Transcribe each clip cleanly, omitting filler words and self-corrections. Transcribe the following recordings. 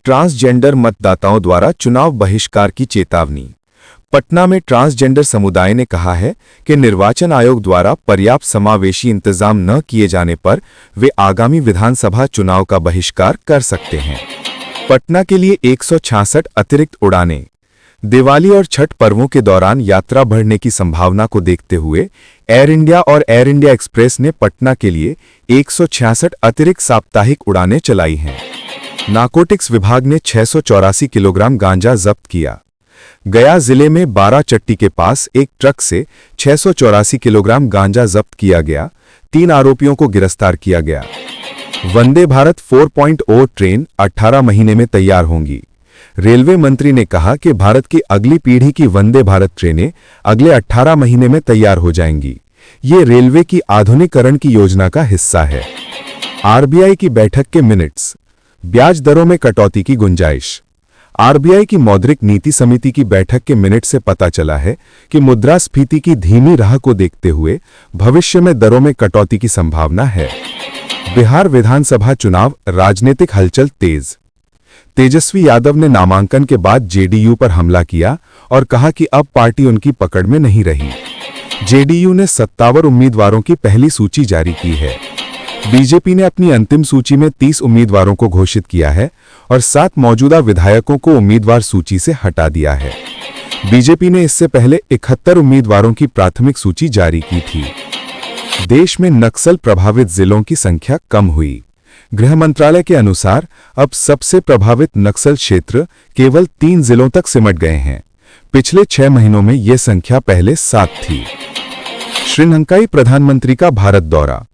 Transgender मतदाताओं द्वारा चुनाव बहिष्कार की चेतावनी। पटना में ट्रांसजेंडर समुदाय ने कहा है कि निर्वाचन आयोग द्वारा पर्याप्त समावेशी इंतजाम न किए जाने पर वे आगामी विधानसभा चुनाव का बहिष्कार कर सकते हैं। पटना के लिए 166 अतिरिक्त उड़ानें। दिवाली और छठ पर्वों के दौरान यात्रा बढ़ने की संभावना को देखते हुए एयर इंडिया और एयर इंडिया एक्सप्रेस ने पटना के लिए 166 अतिरिक्त साप्ताहिक उड़ानें चलाई हैं। नारकोटिक्स विभाग ने 684 किलोग्राम गांजा जब्त किया। गया जिले में बाराचट्टी के पास एक ट्रक से 684 किलोग्राम गांजा जब्त किया गया। 3 आरोपियों को गिरफ्तार किया गया। वंदे भारत 4.0 ट्रेन 18 महीने में तैयार होंगी। रेलवे मंत्री ने कहा कि भारत की अगली पीढ़ी की वंदे भारत ट्रेनें अगले 18 महीने में तैयार हो जाएंगी। ये रेलवे की आधुनिकीकरण की योजना का हिस्सा है। आरबीआई की बैठक के मिनट्स। ब्याज दरों में कटौती की गुंजाइश। आरबीआई की मौद्रिक नीति समिति की बैठक के मिनट से पता चला है कि मुद्रास्फीति की धीमी राह को देखते हुए भविष्य में दरों में कटौती की संभावना है। बिहार विधानसभा चुनाव राजनीतिक हलचल तेज। तेजस्वी यादव ने नामांकन के बाद जेडीयू पर हमला किया और कहा कि अब पार्टी उनकी पकड़ में नहीं रही। जेडीयू ने सत्तावर उम्मीदवारों की पहली सूची जारी की है। बीजेपी ने अपनी अंतिम सूची में 30 उम्मीदवारों को घोषित किया है और 7 मौजूदा विधायकों को उम्मीदवार सूची से हटा दिया है। बीजेपी ने इससे पहले 71 उम्मीदवारों की प्राथमिक सूची जारी की थी। देश में नक्सल प्रभावित जिलों की संख्या कम हुई। गृह मंत्रालय के अनुसार अब सबसे प्रभावित नक्सल क्षेत्र केवल 3 जिलों तक सिमट गए हैं। पिछले 6 महीनों में यह संख्या पहले 7 थी। श्रीलंकाई प्रधानमंत्री का भारत दौरा।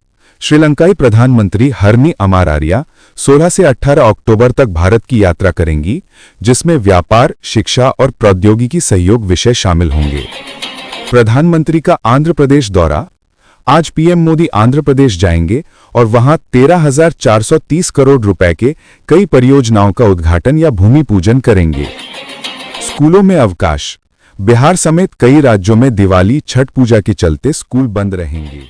श्रीलंकाई प्रधानमंत्री हरनी अमारारिया 16 से 18 अक्टूबर तक भारत की यात्रा करेंगी, जिसमें व्यापार, शिक्षा और प्रौद्योगिकी सहयोग विषय शामिल होंगे। प्रधानमंत्री का आंध्र प्रदेश दौरा। आज पीएम मोदी आंध्र प्रदेश जाएंगे और वहां 13,430 करोड़ रुपए के कई परियोजनाओं का उद्घाटन या भूमि पूजन करेंगे। स्कूलों में अवकाश। बिहार समेत कई राज्यों में दिवाली, छठ पूजा के चलते स्कूल बंद रहेंगे।